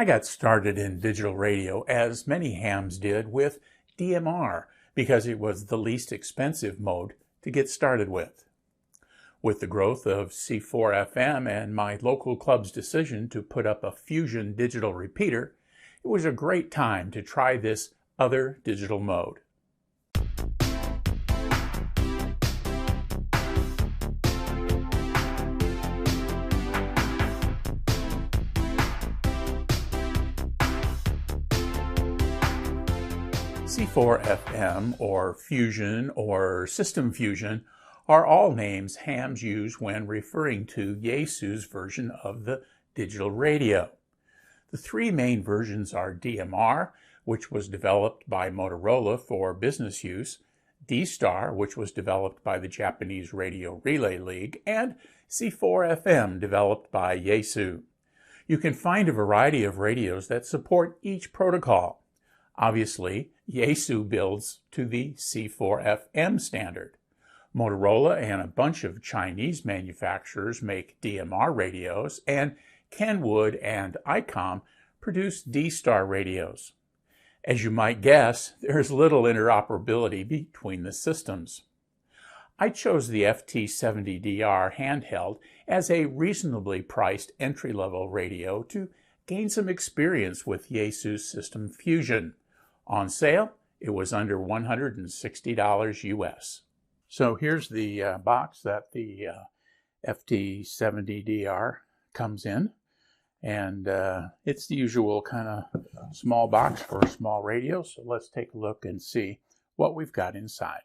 I got started in digital radio, as many hams did, with DMR because it was the least expensive mode to get started with. With the growth of C4FM and my local club's decision to put up a Fusion digital repeater, it was a great time to try this other digital mode. C4FM or Fusion or System Fusion are all names hams use when referring to Yaesu's version of the digital radio. The three main versions are DMR, which was developed by Motorola for business use, D-Star, which was developed by the Japanese Radio Relay League, and C4FM, developed by Yaesu. You can find a variety of radios that support each protocol. Obviously, Yaesu builds to the C4FM standard. Motorola and a bunch of Chinese manufacturers make DMR radios, and Kenwood and ICOM produce D-Star radios. As you might guess, there's little interoperability between the systems. I chose the FT-70DR handheld as a reasonably priced entry-level radio to gain some experience with Yaesu's System Fusion. On sale, it was under $160 US. So here's the box that the FT-70DR comes in, and it's the usual kind of small box for a small radio. So let's take a look and see what we've got inside.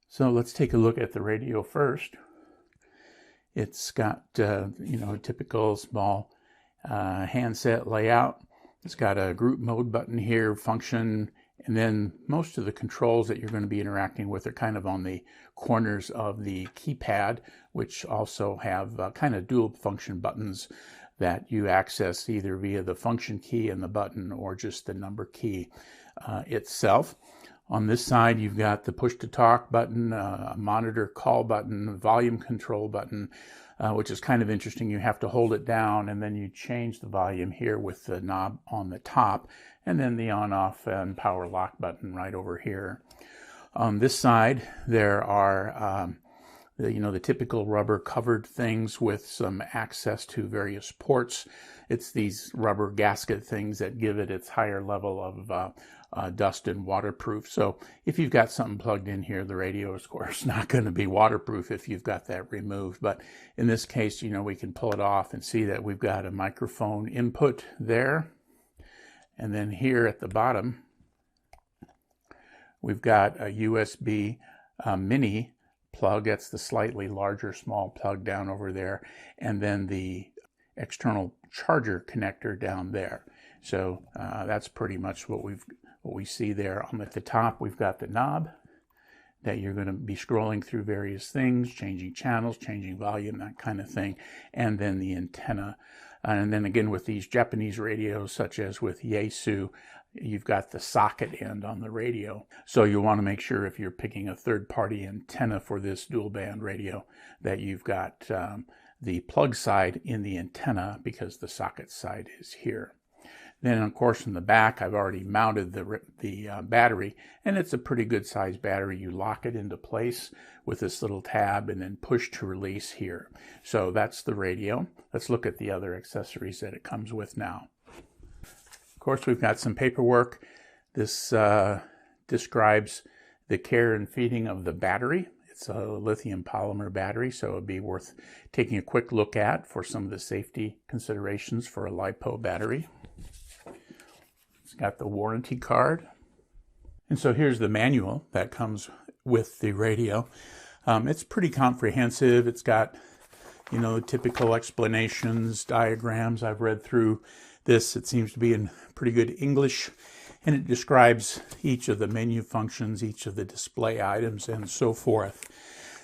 So let's take a look at the radio first. It's got a typical small handset layout. It's got a group mode button here, function, and then most of the controls that you're going to be interacting with are kind of on the corners of the keypad, which also have kind of dual function buttons that you access either via the function key and the button or just the number key itself. On this side, you've got the push to talk button, a monitor call button, volume control button, which is kind of interesting. You have to hold it down and then you change the volume here with the knob on the top, and then the on off and power lock button right over here. On this side, there are the typical rubber covered things with some access to various ports. It's these rubber gasket things that give it its higher level of dust and waterproof. So if you've got something plugged in here, the radio is of course not going to be waterproof if you've got that removed. But in this case, we can pull it off and see that we've got a microphone input there. And then here at the bottom, we've got a USB mini plug. That's the slightly larger small plug down over there. And then the external charger connector down there. So that's pretty much what we see there. At the top, we've got the knob that you're going to be scrolling through various things, changing channels, changing volume, that kind of thing. And then the antenna. And then again, with these Japanese radios, such as with Yaesu, you've got the socket end on the radio. So you want to make sure if you're picking a third-party antenna for this dual band radio that you've got the plug side in the antenna, because the socket side is here. Then, of course, in the back, I've already mounted the battery, and it's a pretty good size battery. You lock it into place with this little tab and then push to release here. So that's the radio. Let's look at the other accessories that it comes with now. Of course, we've got some paperwork. This describes the care and feeding of the battery. It's a lithium polymer battery, so it'd be worth taking a quick look at for some of the safety considerations for a LiPo battery. It's got the warranty card. And so here's the manual that comes with the radio. It's pretty comprehensive. It's got, typical explanations, diagrams. I've read through this. It seems to be in pretty good English. And it describes each of the menu functions, each of the display items, and so forth.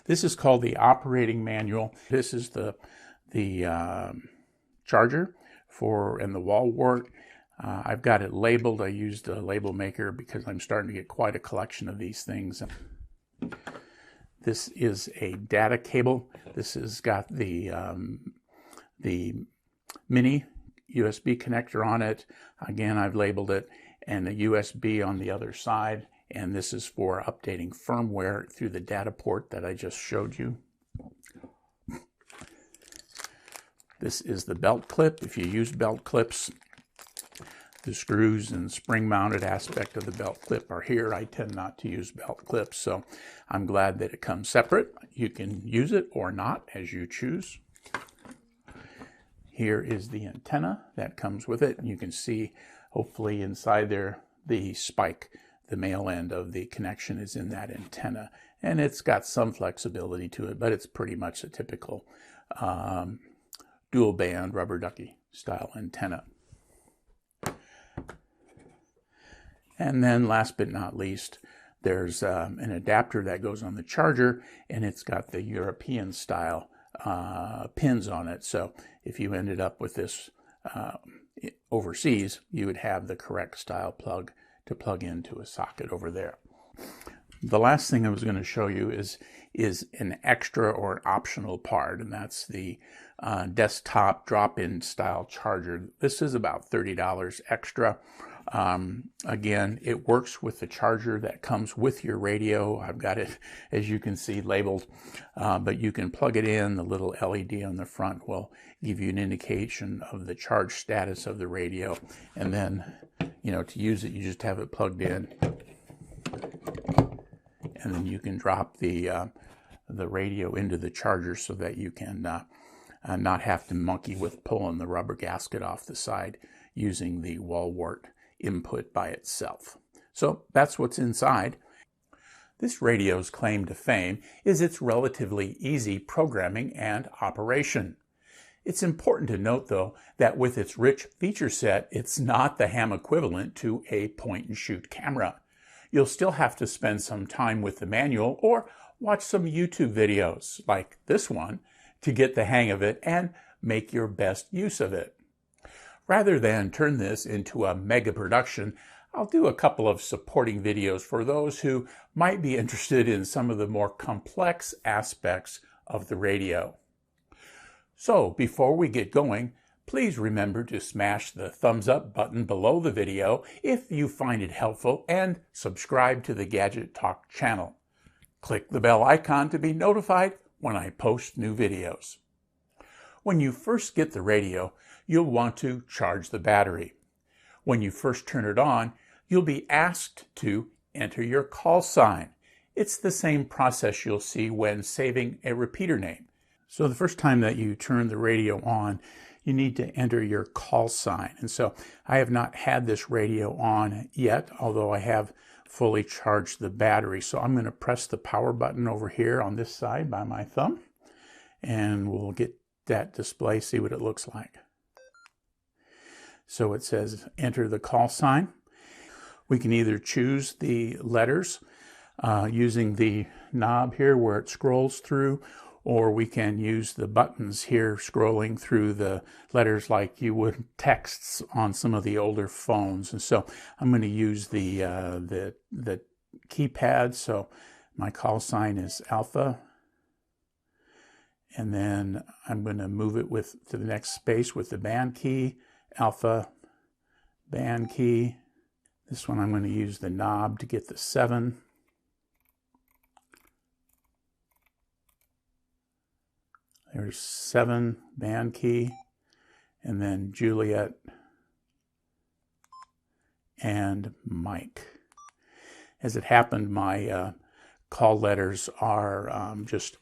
This is called the operating manual. This is the charger and the wall wart. I've got it labeled. I used a label maker because I'm starting to get quite a collection of these things. This is a data cable. This has got the mini USB connector on it. Again, I've labeled it, and a USB on the other side. And this is for updating firmware through the data port that I just showed you. This is the belt clip. If you use belt clips, the screws and spring-mounted aspect of the belt clip are here. I tend not to use belt clips, so I'm glad that it comes separate. You can use it or not, as you choose. Here is the antenna that comes with it. You can see, hopefully inside there, the spike. The male end of the connection is in that antenna, and it's got some flexibility to it, but it's pretty much a typical dual band rubber ducky style antenna. And then last but not least, there's an adapter that goes on the charger, and it's got the European style pins on it. So if you ended up with this overseas, you would have the correct style plug to plug into a socket over there. The last thing I was going to show you is an extra or an optional part, and that's the desktop drop-in style charger. This is about $30 extra. Again, it works with the charger that comes with your radio. I've got it, as you can see, labeled, but you can plug it in. The little LED on the front will give you an indication of the charge status of the radio, and then, you know, to use it, you just have it plugged in, and then you can drop the radio into the charger so that you can not have to monkey with pulling the rubber gasket off the side using the wall wart input by itself. So that's what's inside. This radio's claim to fame is its relatively easy programming and operation. It's important to note, though, that with its rich feature set, it's not the ham equivalent to a point-and-shoot camera. You'll still have to spend some time with the manual or watch some YouTube videos, like this one, to get the hang of it and make your best use of it. Rather than turn this into a mega production, I'll do a couple of supporting videos for those who might be interested in some of the more complex aspects of the radio. So before we get going, please remember to smash the thumbs up button below the video if you find it helpful, and subscribe to the Gadget Talk channel. Click the bell icon to be notified when I post new videos. When you first get the radio, you'll want to charge the battery. When you first turn it on, you'll be asked to enter your call sign. It's the same process you'll see when saving a repeater name. So the first time that you turn the radio on, you need to enter your call sign. And so I have not had this radio on yet, although I have fully charged the battery. So I'm going to press the power button over here on this side by my thumb, and we'll get that display, see what it looks like. So it says enter the call sign. We can either choose the letters using the knob here where it scrolls through, or we can use the buttons here scrolling through the letters like you would texts on some of the older phones. And so I'm going to use the keypad. So my call sign is alpha, and then I'm going to move it to the next space with the band key, alpha, band key. This one I'm going to use the knob to get the 7. There's 7, band key, and then Juliet and Mike. As it happened, my call letters are just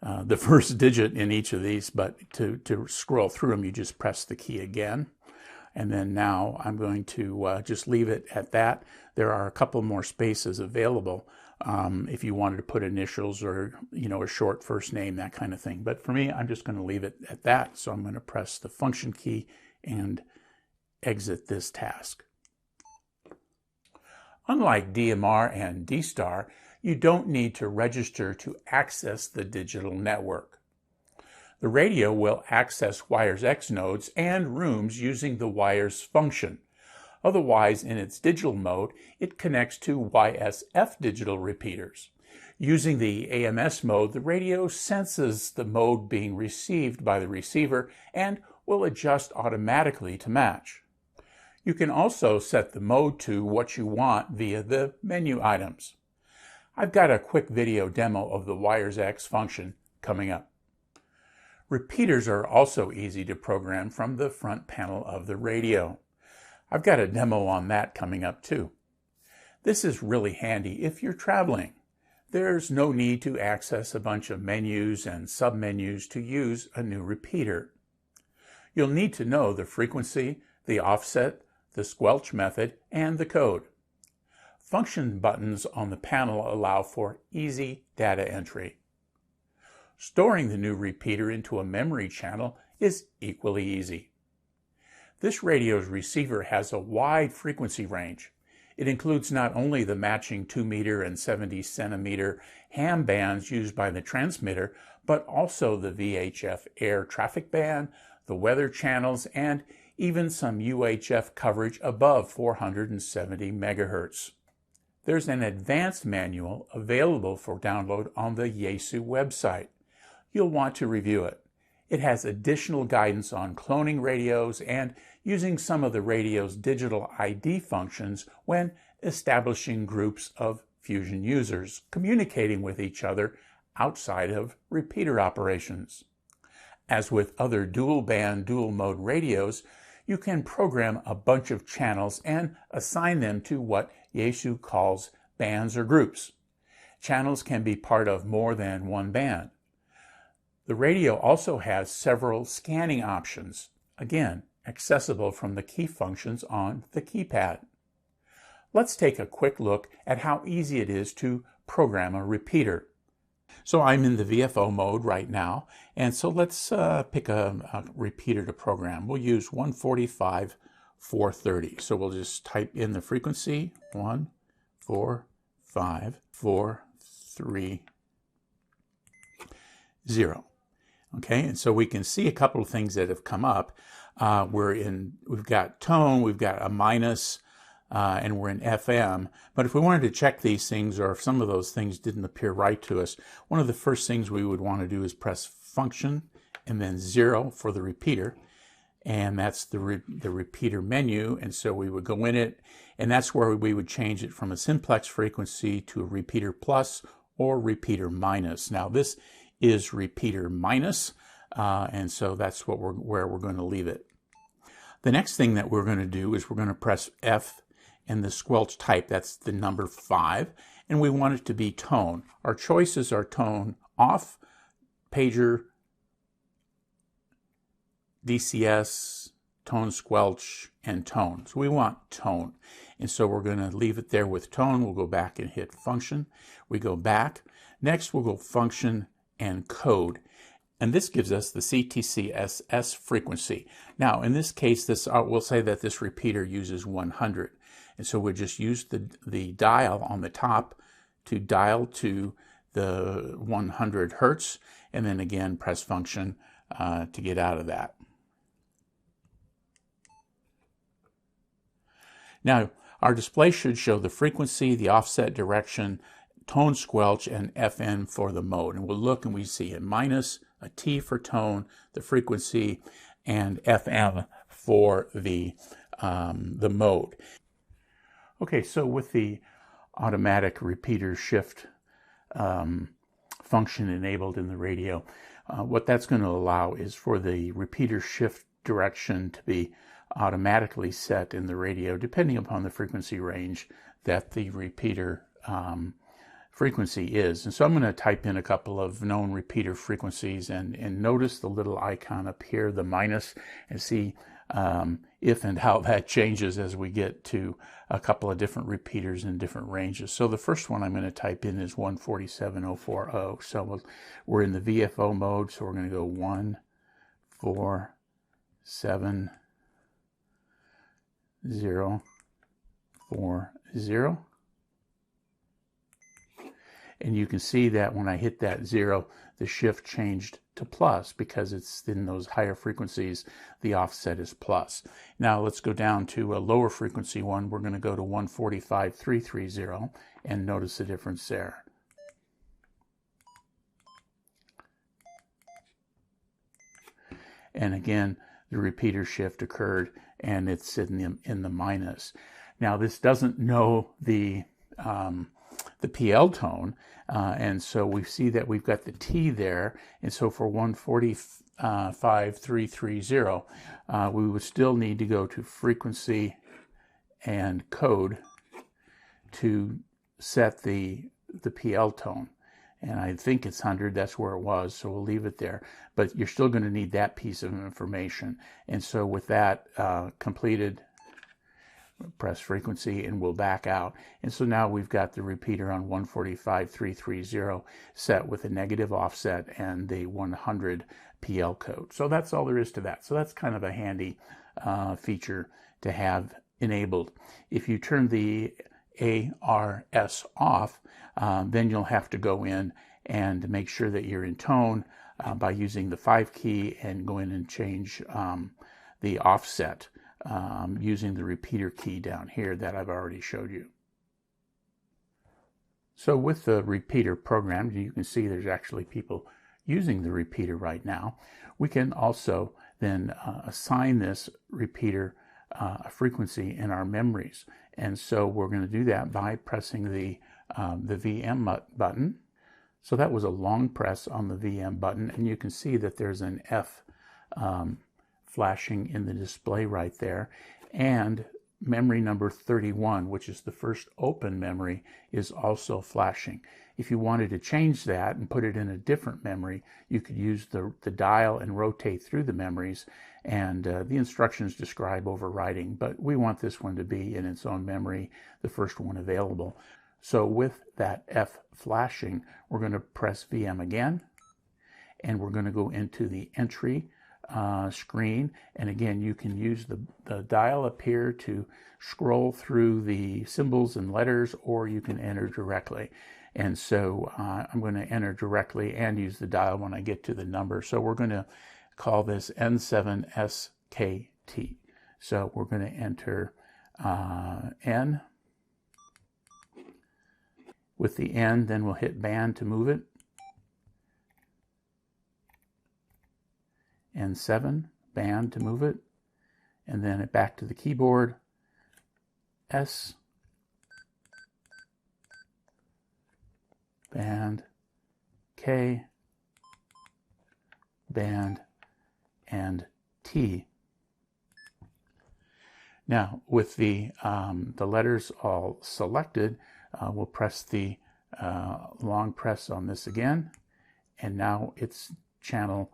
the first digit in each of these, but to scroll through them, you just press the key again. And then now I'm going to just leave it at that. There are a couple more spaces available if you wanted to put initials or, you know, a short first name, that kind of thing. But for me, I'm just going to leave it at that. So I'm going to press the function key and exit this task. Unlike DMR and D-Star, you don't need to register to access the digital network. The radio will access Wires X nodes and rooms using the Wires function. Otherwise, in its digital mode, it connects to YSF digital repeaters. Using the AMS mode, the radio senses the mode being received by the receiver and will adjust automatically to match. You can also set the mode to what you want via the menu items. I've got a quick video demo of the Wires X function coming up. Repeaters are also easy to program from the front panel of the radio. I've got a demo on that coming up too. This is really handy if you're traveling. There's no need to access a bunch of menus and submenus to use a new repeater. You'll need to know the frequency, the offset, the squelch method, and the code. Function buttons on the panel allow for easy data entry. Storing the new repeater into a memory channel is equally easy. This radio's receiver has a wide frequency range. It includes not only the matching 2-meter and 70-centimeter ham bands used by the transmitter, but also the VHF air traffic band, the weather channels, and even some UHF coverage above 470 megahertz. There's an advanced manual available for download on the Yaesu website. You'll want to review it. It has additional guidance on cloning radios and using some of the radio's digital ID functions when establishing groups of Fusion users communicating with each other outside of repeater operations. As with other dual-band, dual-mode radios, you can program a bunch of channels and assign them to what Yaesu calls bands or groups. Channels can be part of more than one band. The radio also has several scanning options, again, accessible from the key functions on the keypad. Let's take a quick look at how easy it is to program a repeater. So I'm in the VFO mode right now, and so let's pick a repeater to program. We'll use 145/430. So we'll just type in the frequency, 145/430. Okay, and so we can see a couple of things that have come up. We've got tone, we've got a minus, and we're in FM. But if we wanted to check these things, or if some of those things didn't appear right to us, one of the first things we would want to do is press function and then 0 for the repeater. And that's the repeater menu. And so we would go in it, and that's where we would change it from a simplex frequency to a repeater plus or repeater minus. Now this is repeater minus, and so that's where we're going to leave it. The next thing that we're going to do is we're going to press F and the squelch type, that's the number 5, and we want it to be tone. Our choices are tone off, pager, DCS, tone squelch, and tone. So we want tone. And so we're going to leave it there with tone. We'll go back and hit function. We go back. Next we'll go function and code. And this gives us the CTCSS frequency. Now in this case, we'll say that this repeater uses 100. And so we'll just use the dial on the top to dial to the 100 hertz, and then again press function to get out of that. Now our display should show the frequency, the offset direction, tone squelch, and FN for the mode. And we'll look and we see a minus, a T for tone, the frequency, and FM for the mode. Okay, so with the automatic repeater shift function enabled in the radio, what that's going to allow is for the repeater shift direction to be automatically set in the radio depending upon the frequency range that the repeater frequency is. And so I'm going to type in a couple of known repeater frequencies and notice the little icon up here, the minus, and see if and how that changes as we get to a couple of different repeaters in different ranges. So the first one I'm going to type in is 147.040. So we're in the VFO mode, so we're going to go 147.040. And you can see that when I hit that 0, the shift changed to plus because it's in those higher frequencies, the offset is plus. Now let's go down to a lower frequency one. We're going to go to 145.330 and notice the difference there. And again, the repeater shift occurred, and it's in the minus. Now this doesn't know the PL tone, and so we see that we've got the T there, and so for 145.330, we would still need to go to frequency and code to set the PL tone. And I think it's 100, that's where it was, so we'll leave it there. But you're still going to need that piece of information. And so with that completed, press frequency and we'll back out. And so now we've got the repeater on 145.330 set with a negative offset and the 100 PL code. So that's all there is to that. So that's kind of a handy feature to have enabled. If you turn the ARS off, then you'll have to go in and make sure that you're in tone by using the 5 key and go in and change the offset using the repeater key down here that I've already showed you. So with the repeater program, you can see there's actually people using the repeater right now. We can also then assign this repeater a frequency in our memories. And so we're going to do that by pressing the VM button. So that was a long press on the VM button, and you can see that there's an F flashing in the display right there. And memory number 31, which is the first open memory, is also flashing. If you wanted to change that and put it in a different memory, you could use the dial and rotate through the memories, and the instructions describe overwriting, but we want this one to be in its own memory, the first one available. So with that F flashing, we're going to press VM again, and we're going to go into the entry screen, and again you can use the dial up here to scroll through the symbols and letters, or you can enter directly. And so I'm going to enter directly and use the dial when I get to the number. So we're going to call this N7SKT. So we're going to enter N. With the N, then we'll hit band to move it. N7, band to move it. And then back to the keyboard. S, band, K, band, and T. Now, with the letters all selected, we'll press the long press on this again, and now it's channel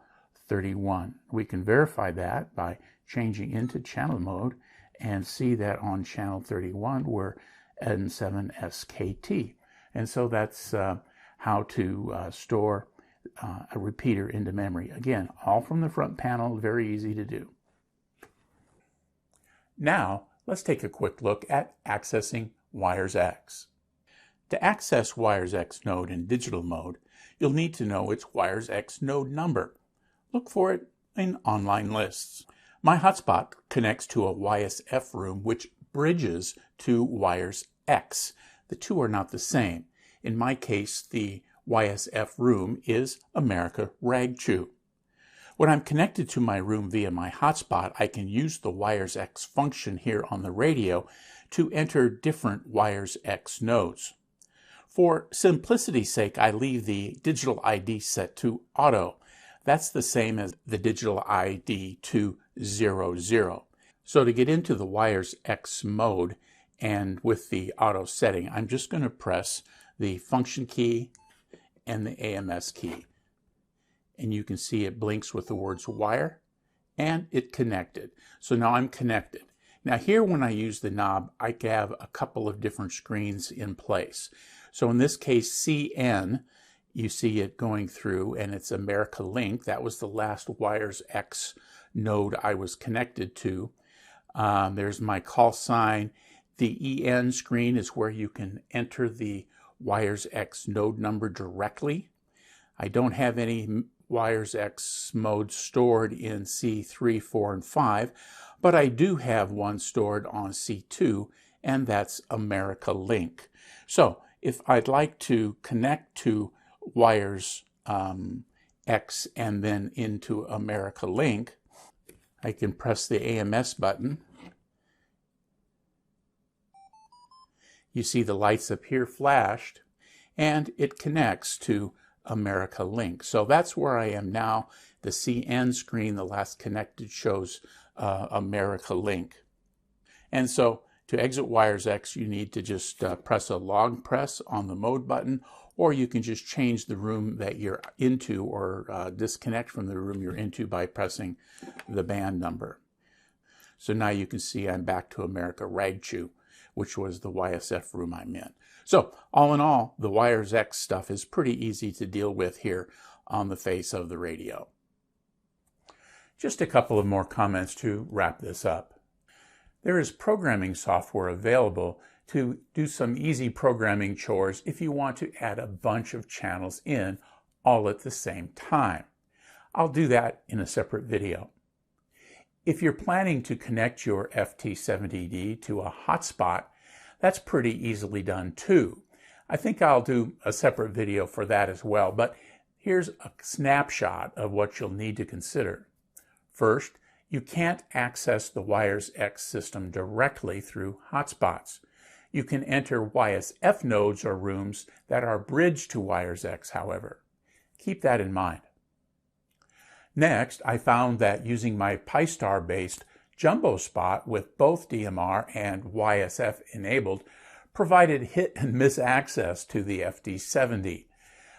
31. We can verify that by changing into channel mode and see that on channel 31 we're N7SKT. And so that's how to store a repeater into memory. Again, all from the front panel, very easy to do. Now, let's take a quick look at accessing WiresX. To access WiresX node in digital mode, you'll need to know its WiresX node number. Look for it in online lists. My hotspot connects to a YSF room which bridges to WiresX. The two are not the same. In my case, the YSF room is America Ragchew. When I'm connected to my room via my hotspot, I can use the WiresX function here on the radio to enter different WiresX nodes. For simplicity's sake, I leave the digital ID set to auto. That's the same as the digital ID to 00. So to get into the WiresX mode and with the auto setting, I'm just going to press the function key and the AMS key. And you can see it blinks with the words wire, and it connected. So now I'm connected. Now here when I use the knob, I have a couple of different screens in place. So in this case, CN, you see it going through, and it's America Link. That was the last WiresX node I was connected to. There's my call sign. The EN screen is where you can enter the WiresX node number directly. I don't have any WiresX mode stored in C3, 4, and 5, but I do have one stored on C2, and that's America Link. So if I'd like to connect to WiresX and then into America Link, I can press the AMS button. You see the lights appear flashed, and it connects to America Link. So that's where I am now. The CN screen, the last connected, shows America Link. And so to exit Wires X, you need to just press a long press on the mode button, or you can just change the room that you're into or disconnect from the room you're into by pressing the band number. So now you can see I'm back to America Ragchew, which was the YSF room I'm in. So all in all, the Wires X stuff is pretty easy to deal with here on the face of the radio. Just a couple of more comments to wrap this up. There is programming software available to do some easy programming chores if you want to add a bunch of channels in all at the same time. I'll do that in a separate video. If you're planning to connect your FT-70D to a hotspot, that's pretty easily done too. I think I'll do a separate video for that as well, but here's a snapshot of what you'll need to consider. First, you can't access the Wires X system directly through hotspots. You can enter YSF nodes or rooms that are bridged to Wires X, however. Keep that in mind. Next, I found that using my Pi-Star-based jumbo spot with both DMR and YSF enabled provided hit and miss access to the FT-70.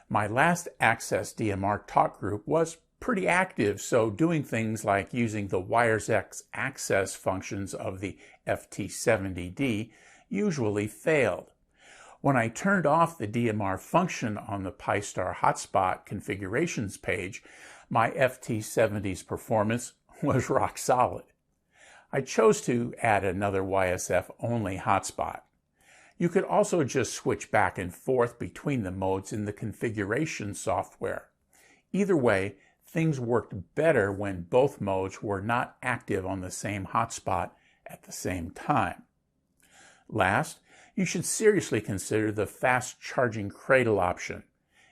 My last access DMR talk group was pretty active, so doing things like using the Wires X access functions of the FT-70D usually failed. When I turned off the DMR function on the Pi-Star hotspot configurations page, my FT-70's performance was rock solid. I chose to add another YSF-only hotspot. You could also just switch back and forth between the modes in the configuration software. Either way, things worked better when both modes were not active on the same hotspot at the same time. Last, you should seriously consider the fast charging cradle option.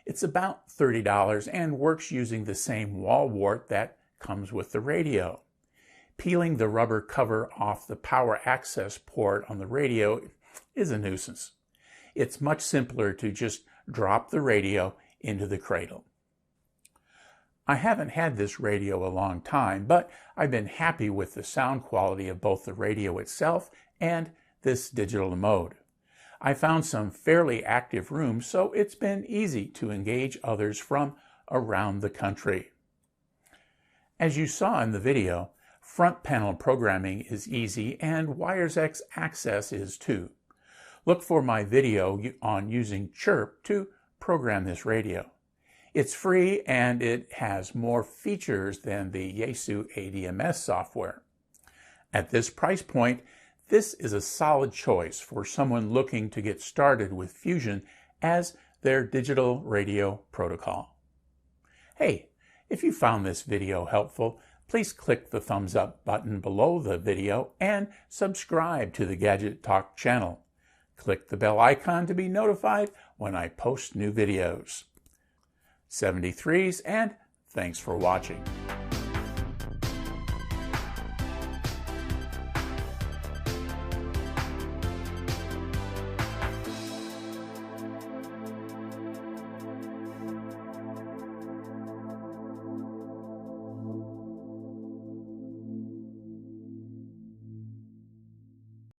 It's about $30 and works using the same wall wart that comes with the radio. Peeling the rubber cover off the power access port on the radio is a nuisance. It's much simpler to just drop the radio into the cradle. I haven't had this radio a long time, but I've been happy with the sound quality of both the radio itself and this digital mode. I found some fairly active rooms, so it's been easy to engage others from around the country. As you saw in the video, front panel programming is easy and Wires X access is too. Look for my video on using Chirp to program this radio. It's free and it has more features than the Yaesu ADMS software. At this price point, this is a solid choice for someone looking to get started with Fusion as their digital radio protocol. Hey, if you found this video helpful, please click the thumbs up button below the video and subscribe to the Gadget Talk channel. Click the bell icon to be notified when I post new videos. 73s, and thanks for watching.